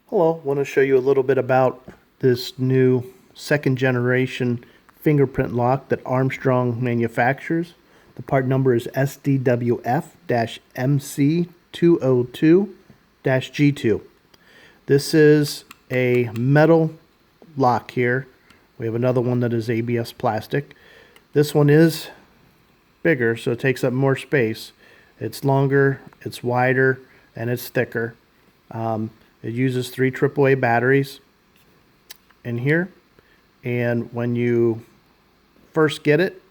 Hello, I want to show you a little bit about this new second generation fingerprint lock that Armstrong manufactures. The part number is SDWF-MC202-G2. This is a metal lock here. We have another one that is ABS plastic. This one is bigger, so it takes up more space. It's longer, it's wider, and it's thicker. It uses 3 AAA batteries in here, and when you first get it,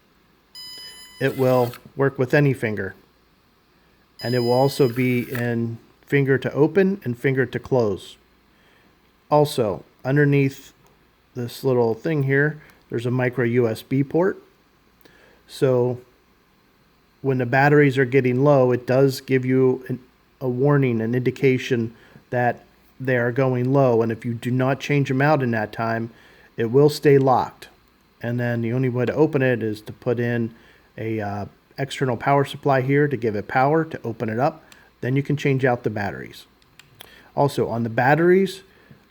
it will work with any finger, and it will also be in finger to open and finger to close. Also, underneath this little thing here, there's a micro USB port, so when the batteries are getting low, it does give you a warning, an indication that they are going low, and if you do not change them out in that time, it will stay locked. And then the only way to open it is to put in a external power supply here to give it power to open it up. Then you can change out the batteries. Also, on the batteries,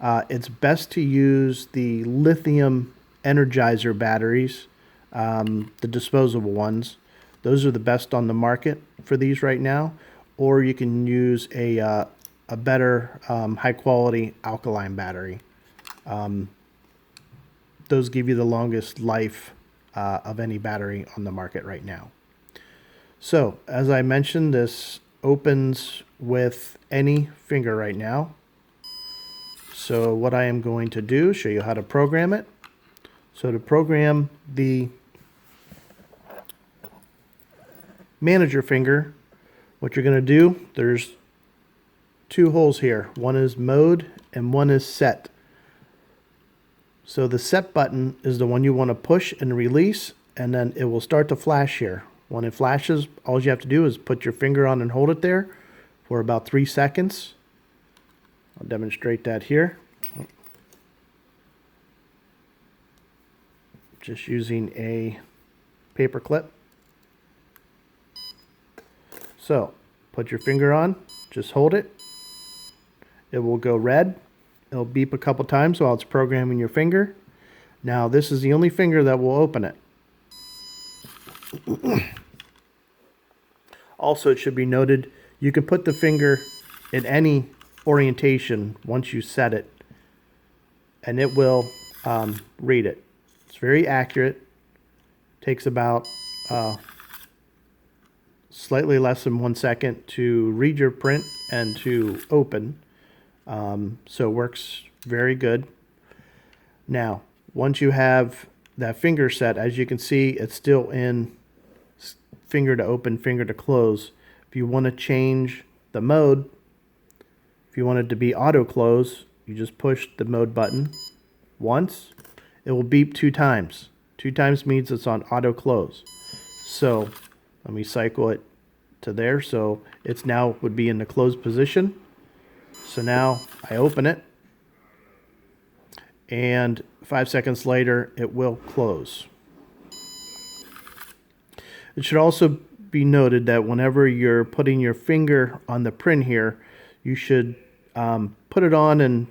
it's best to use the lithium energizer batteries, the disposable ones. Those are the best on the market for these right now. Or you can use a better high quality alkaline battery. Those give you the longest life of any battery on the market right now. So as I mentioned, this opens with any finger right now. So what I am going to do, show you how to program it. So to program the manager finger, what you're going to do, there's 2 holes here. One is mode and one is set. So the set button is the one you want to push and release, and then it will start to flash here. When it flashes, all you have to do is put your finger on and hold it there for about 3 seconds. I'll demonstrate that here. Just using a paper clip. So put your finger on, just hold it. It will go red. It'll beep a couple times while it's programming your finger. Now this is the only finger that will open it. Also, it should be noted, you can put the finger in any orientation once you set it, and it will read it. It's very accurate. Takes about slightly less than 1 second to read your print and to open. So it works very good. Now, once you have that finger set, as you can see, it's still in finger to open, finger to close. If you want to change the mode, if you want it to be auto close, you just push the mode button once. It will beep 2 times. 2 times means it's on auto close. So let me cycle it to there. So it's now would be in the closed position. So now I open it, and 5 seconds later it will close. It should also be noted that whenever you're putting your finger on the print here, you should put it on and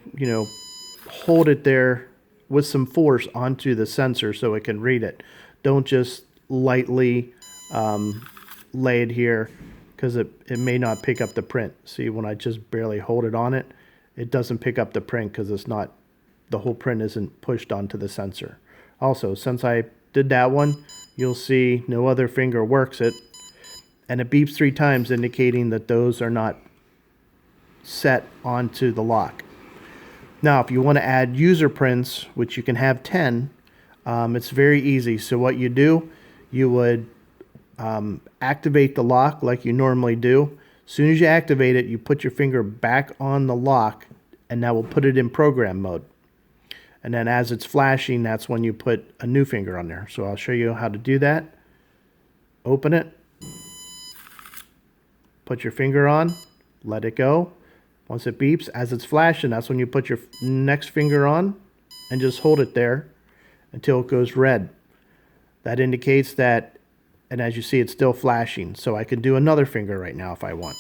hold it there with some force onto the sensor so it can read it. Don't just lightly lay it here, because it may not pick up the print. See, when I just barely hold it on it, it doesn't pick up the print because it's not, the whole print isn't pushed onto the sensor. Also, since I did that one, you'll see no other finger works it, and it beeps 3 times indicating that those are not set onto the lock. Now, if you want to add user prints, which you can have 10, it's very easy. So what you do, you would activate the lock like you normally do. As soon as you activate it, you put your finger back on the lock, and that will put it in program mode. And then as it's flashing, that's when you put a new finger on there. So I'll show you how to do that. Open it, put your finger on, let it go. Once it beeps, as it's flashing, that's when you put your next finger on and just hold it there until it goes red. That indicates that, and as you see, it's still flashing. So I can do another finger right now if I want.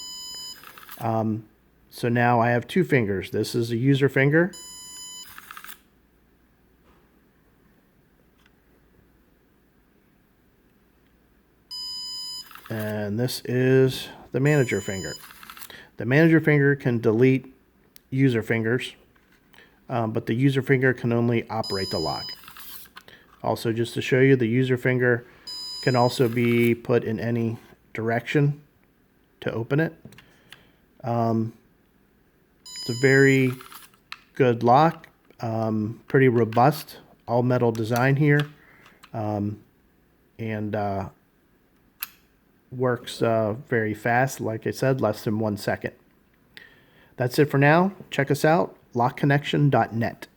So now I have two fingers. This is a user finger. And this is the manager finger. The manager finger can delete user fingers, but the user finger can only operate the lock. Also, just to show you, the user finger can also be put in any direction to open it. It's a very good lock, pretty robust, all metal design here, and works very fast. Like I said, less than 1 second. That's it for now. Check us out, lockconnection.net.